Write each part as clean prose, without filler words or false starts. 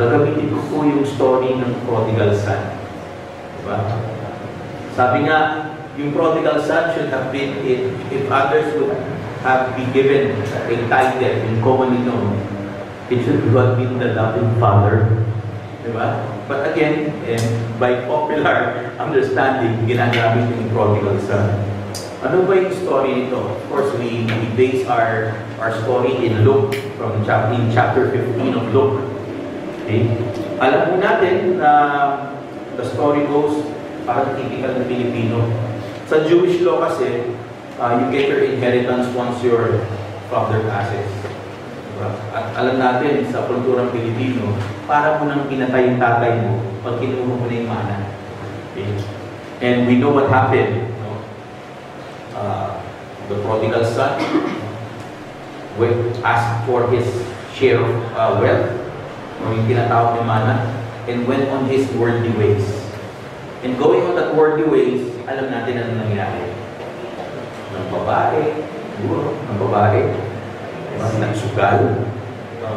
gagamitin ko po yung story ng prodigal son. Diba? Sabi nga, yung prodigal son should have been, if others would have been given a title in commonly known, it should have been the loving father. Diba? But again, by popular understanding, ginagamit yung prodigal son. Ano ba yung story nito? Of course, we base our story in Luke, in chapter 15 of Luke. Okay? Alam mo natin na the story goes parang typical ng Pilipino. Sa Jewish law kasi, you get your inheritance once your father passes. Diba? At alam natin, sa kulturang Pilipino, para mo nang pinatay yung tatay mo pag kinuha mo na yung mana. Okay? And we know what happened. No? The prodigal son asked for his share of wealth, yung tinatawag ni mana, and went on his worldly ways. And going on that worldly ways, alam natin ano nangyari. Ng babae, nagsugal,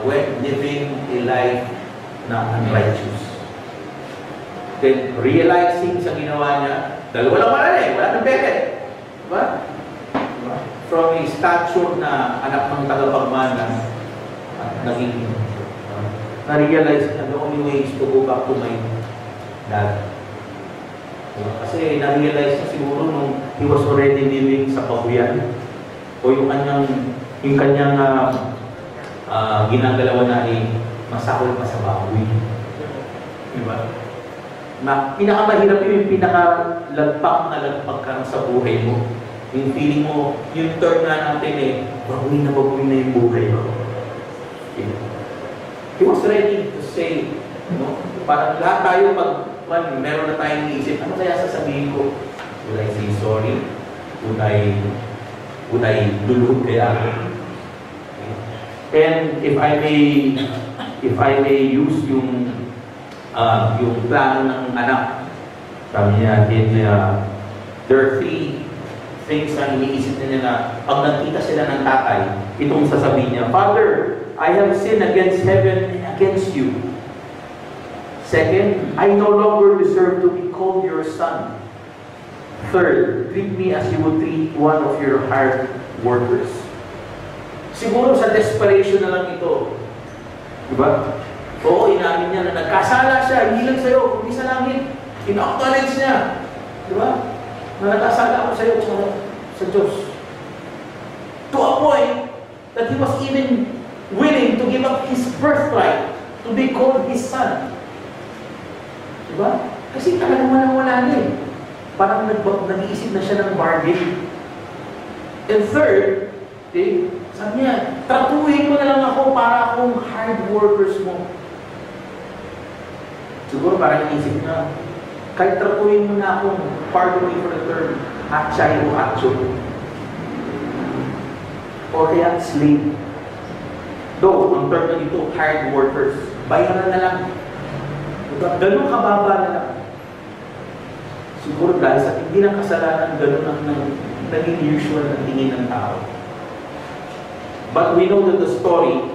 went living a life na unrighteous. Then, realizing sa ginawa niya, dalawa lang wala nang peke. Diba? From a stature na anak ng tagapagmana, naging, na-realize na the only way is to go back to my dad. Kasi na-realize na siguro nung he was already living sa pabuyan o yung kanyang ginagalawan na masakol pa sa baboy. Diba? Na pinakamahirap yung pinakalagpak na lagpak ka sa buhay mo. Yung feeling mo, yung term na natin baboy na yung buhay ko. Okay. He was ready to say, no? Parang lahat tayo meron na tayong iisip, ano kaya sasabihin ko? Would I say sorry? Would I luluhod kaya ako? And if I may use yung plano ng anak, sabi niya, there are three things na iniisip niya na pag nagkita sila ng tatay, itong sasabihin niya, Father, I have sinned against heaven and against you. Second, I no longer deserve to be called your son. Third, treat me as you would treat one of your hired workers. Siguro sa desperation na lang ito. Diba? Oo, inamin niya na nagkasala siya, hindi lang sa'yo, kundi sa langit. In-acknowledge niya. Diba? Na nagkasala ako sa'yo sa Diyos. To a point that he was even willing to give up his birthright to be called his son. Diba? Kasi talagang wala na Parang nag-iisip na siya ng bargain. And third, sabi niya, tratuhin mo na lang ako para akong hard workers mo. Siguro parang iisip na, kahit tratuhin mo na akong, pardon me for the term, atchay o atcho. O kaya slave. Though, ang term na dito, hard workers. Bayaran na lang. Ganun kababa na lang. Siguro dahil sa hindi ng kasalanan, ganun ang naging usual na tingin ng tao. But we know that the story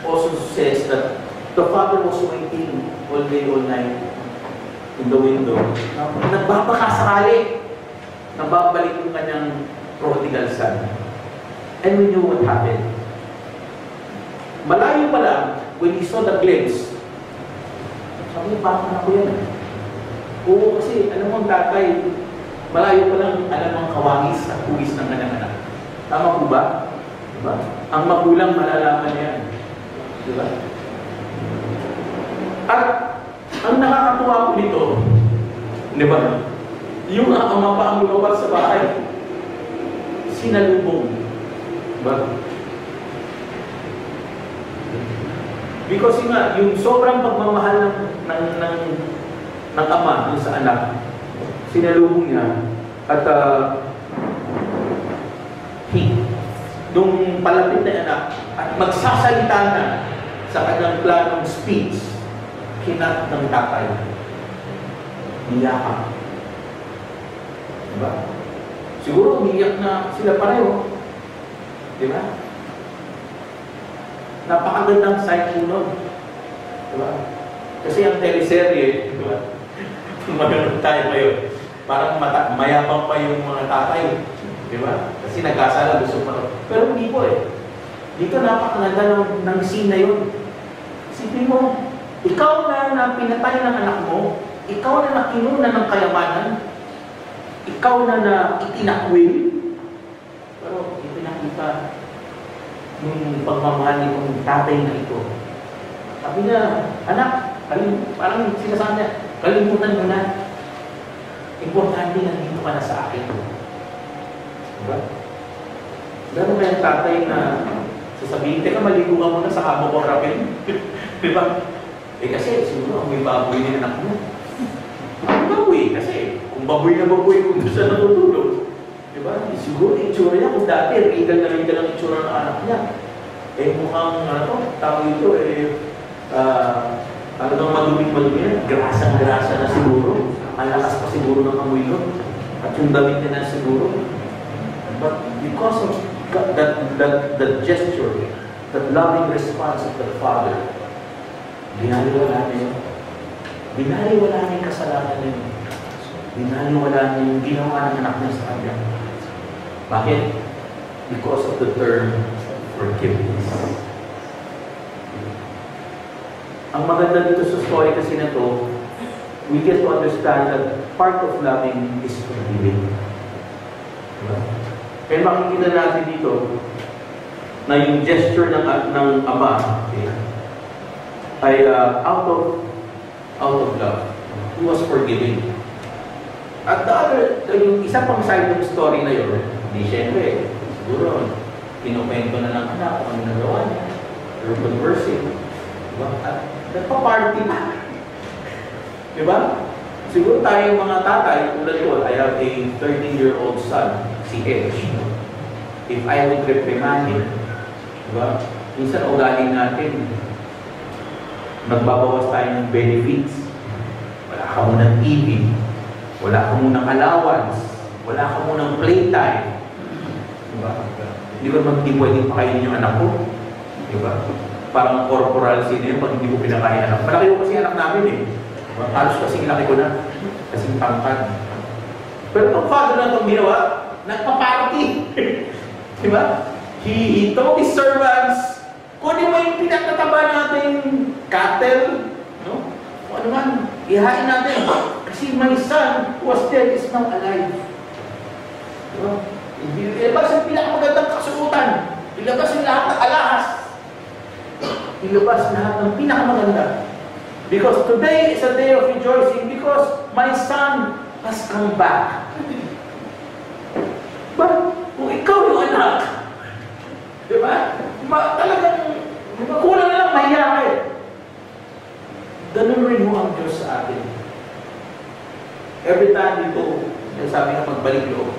also says that the father was waiting all day, all night in the window. Nagbabakasakali. Nababalik yung kanyang prodigal son. And we knew what happened. Malayo pa lang, when he saw the glimpse, sabi niya, bakit ako yan? Oo, kasi alam mo ang tatay, malayo pa lang alam ang kawangis at huwis ng kanyang anak. Tama po ba? Diba? Ang magulang malalaman yan. Diba? At ang nakakatuwa po nito, diba? Yung ama pa ang lumabas sa bahay, sinalubong. Diba? Because yung sobrang pagmamahal ng ama sa anak, sinalubong niya at nung palapit na anak at magsasalita na sa kanyang planong speech, kinat ng tatay. Niyakap. Diba? Siguro umiyak na sila pareho. Diba? Napakagandang sign po nun. Diba? Kasi ang teleserye, diba? Magano'n tayo ngayon. Parang mayabang pa yung mga tatay. Diba? Kasi nagkasala, gusto pa. Pero hindi po eh. Dito napakaganda ng scene na yun. Isipin mo, ikaw na pinatay ng anak mo, ikaw na nakinuna ng kayamanan, ikaw na itinakwil, pero ipinakita yung pagmamahal ng tatay na ito. Sabi niya, anak, parang sinasabi niya, kalimutan mo na. Importante na dito ka na sa akin. Diba? Gano'n ba yung tatay na sasabihin, teka, maligo ka muna sa kamo ko rapin? Diba? Eh kasi, siguro, may baboy din anak mo. Ang baboy, kasi, kung baboy na baboy, kung doon siya natutulog. Diba? Siguro, itsura niya, kung dati, regal na regal ang itsura ng anak niya. Eh, mukhang, tawag ito, ano nang maduming-madumi na, grasang-grasa na siguro. Ang lakas pa siguro ng amoy nun. At yung damit niya na siguro. But because of that gesture, that loving response of the father, binaliwala niya. Binaliwala niya yung kasalanan niya. Binaliwala niya yung ginawa ng anak niya sa kanya. Bakit? Because of the term forgiveness. Ang maganda dito sa story kasi na to, we get to understand that part of loving is forgiving. Diba? Kaya makikita natin dito na yung gesture ng ama, okay, ay out of love. He was forgiving. At the other, yung isa pang side ng story na yun, hindi siyempre, siguro, kinukwento na ng anak kung ano nagawa niya. They're conversing. Diba? At nagpa-party pa. Diba? Siguro tayong mga tatay, tulad ko, I have a 13-year-old son, si Edge. If I would reprimand him, diba? Minsan ugaling natin, magbabawas tayo ng benefits. Wala ka munang TV, wala ka munang allowance, wala ka munang playtime. Diba? Hindi ko naman hindi pwedeng pakainin yung anak ko. Diba? Parang corporal sin yun pag hindi ko pinakain anak. Malaki ko kasi anak namin eh. Diba? Halos kasing laki ko na. Kasing tangkad. Pero itong father na itong ginawa, nagpa-party. Diba? He told his servants, kunin mo yung pinagtataba natin cattle, no? O ano man, ihain natin. Kasi my son who was dead is now alive. Diba? Ilabas ang pinakamagandang kasuotan. Ilabas yung lahat ng alahas. Ilabas lahat ng pinakamaganda. Because today is a day of rejoicing because my son has come back. But kung ikaw yung anak, di ba? Talagang kulang na lang mahiya ka eh. Ganun rin mo ang Diyos sa atin. Every time dito, sabi nga magbalik loob.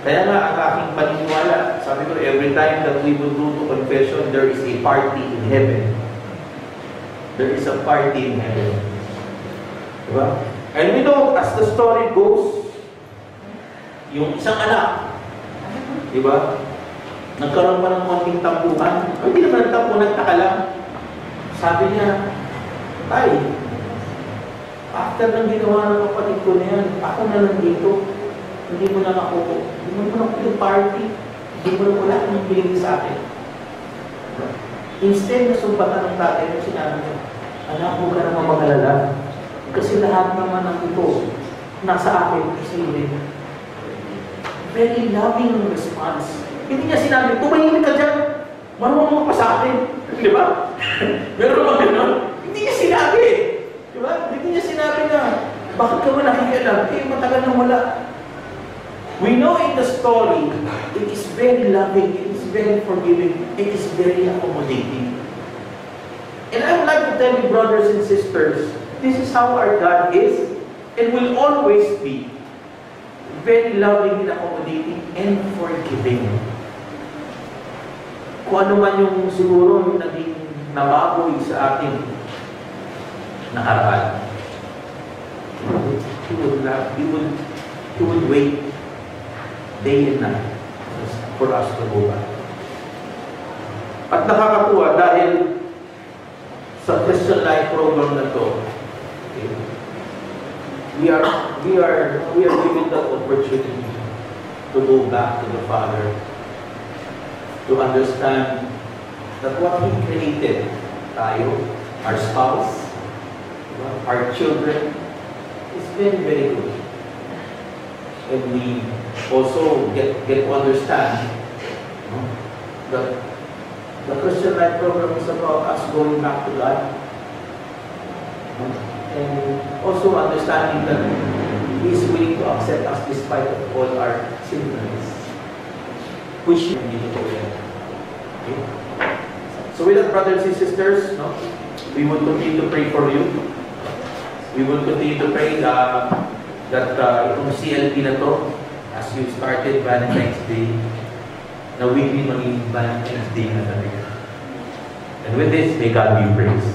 Kaya nga ang aking paniniwala, sabi ko, every time that we would do to confession, there is a party in heaven. There is a party in heaven. Diba? And we know, as the story goes, yung isang anak, diba? Nagkaroon pa ng konting tampuhan. Hindi naman nagtampo, nagtaka lang. Sabi niya, Tay, after ng ginawa ng kapatid ko na yan, ako na lang dito. Hindi mo na ako, hindi mo na ako yung party. Hindi mo na wala akong piling sa akin. Instead na sumbatan ng tatay mo, sinabi niya, anak, huwag ka naman mag-alala. Kasi lahat naman ng ito, nasa akin, kasi hindi. Very loving response. Hindi niya sinabi, tumahimik ka dyan. Marunong pa sa akin. Di ba? Meron ba gano'n? Hindi niya sinabi. Di ba? Hindi niya sinabi na, bakit ka ba nakikialam? Eh, matagal nang wala. We know in the story, it is very loving, it is very forgiving, it is very accommodating. And I would like to tell you, brothers and sisters, this is how our God is and will always be. Very loving and accommodating and forgiving. Kung ano man yung siguro yung naging nababoy sa ating nakaraan, He would wait day and night for us to go back. At nakakatuwa dahil sa Christian Life program na to, okay, we are given that opportunity to go back to the Father, to understand that what He created, tayo, our spouse, our children, is very, very good. And we also get to understand that the Christian Life program is about us going back to God. And also understanding that He is willing to accept us despite of all our sinfulness. Which we need to do. Okay? So with that, brothers and sisters, we will continue to pray for you. We will continue to pray that itong CLP na to, as you started Valentine's Day, na weekly maging Valentine's Day na talaga. And with this, may God be praised.